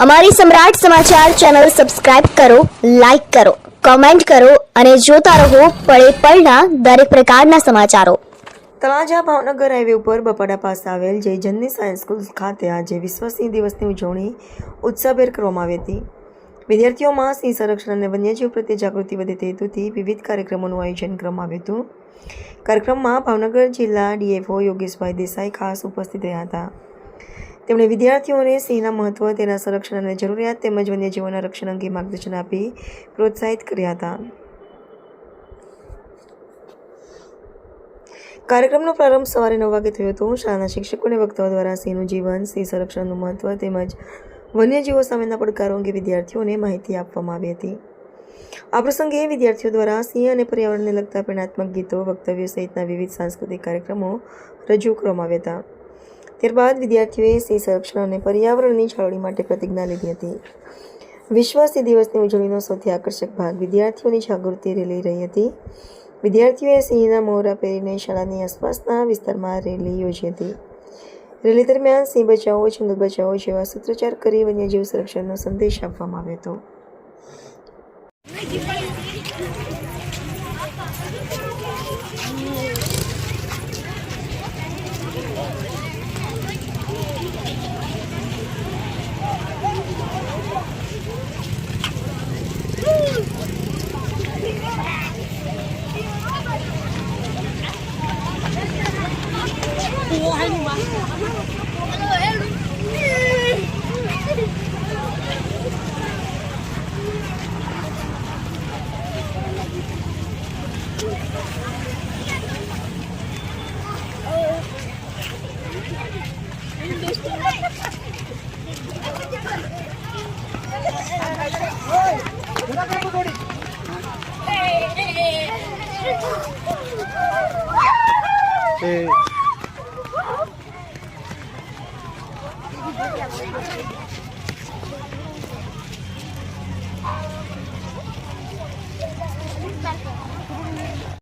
અમારી સમ્રાટ સમાચાર ચેનલ સબસ્ક્રાઇબ કરો, લાઈક કરો, કમેન્ટ કરો અને જોતા રહો પળે પળના દરેક પ્રકારના સમાચારો. તળાજા ભાવનગર હાઈવે ઉપર બપાડા પાસે આવેલ જય જનની સાયન્સ સ્કૂલ ખાતે આજે વિશ્વ સિંહ દિવસની ઉજવણી ઉત્સાહભેર કરવામાં આવી હતી. વિદ્યાર્થીઓમાં સિંહ સંરક્ષણ અને વન્યજીવ પ્રત્યે જાગૃતિ વધે તે હેતુથી વિવિધ કાર્યક્રમોનું આયોજન કરવામાં આવ્યું હતું. કાર્યક્રમમાં ભાવનગર જિલ્લા ડીએફઓ યોગેશભાઈ દેસાઈ ખાસ ઉપસ્થિત રહ્યા હતા. તેમણે વિદ્યાર્થીઓને સિંહના મહત્વ, તેના સંરક્ષણ અને જરૂરિયાત તેમજ વન્યજીવોના રક્ષણ અંગે માર્ગદર્શન આપી પ્રોત્સાહિત કર્યા હતા. કાર્યક્રમનો પ્રારંભ સવારે 9 વાગે થયો હતો. શાળાના શિક્ષકો અને વક્તાઓ દ્વારા સિંહનું જીવન, સિંહ સંરક્ષણનું મહત્વ તેમજ વન્યજીવો સામેના પડકારો અંગે વિદ્યાર્થીઓને માહિતી આપવામાં આવી હતી. આ પ્રસંગે વિદ્યાર્થીઓ દ્વારા સિંહ અને પર્યાવરણને લગતા પ્રેરણાત્મક ગીતો, વક્તવ્યો સહિતના વિવિધ સાંસ્કૃતિક કાર્યક્રમો રજૂ કરવામાં આવ્યા હતા. ત્યારબાદ વિદ્યાર્થીઓએ સિંહ સંરક્ષણ અને પર્યાવરણની જાળવણી માટે પ્રતિજ્ઞા લીધી હતી. વિશ્વ સિંહ દિવસની ઉજવણીનો સૌથી આકર્ષક ભાગ વિદ્યાર્થીઓની જાગૃતિ રેલી રહી હતી. વિદ્યાર્થીઓએ સિંહના મોહરા પહેરીને શાળાની આસપાસના વિસ્તારમાં રેલી યોજી હતી. રેલી દરમિયાન સિંહ બચાવો, જંગલ બચાવો જેવા સૂત્રોચ્ચાર કરી વન્યજીવ સંરક્ષણનો સંદેશ આપવામાં આવ્યો હતો.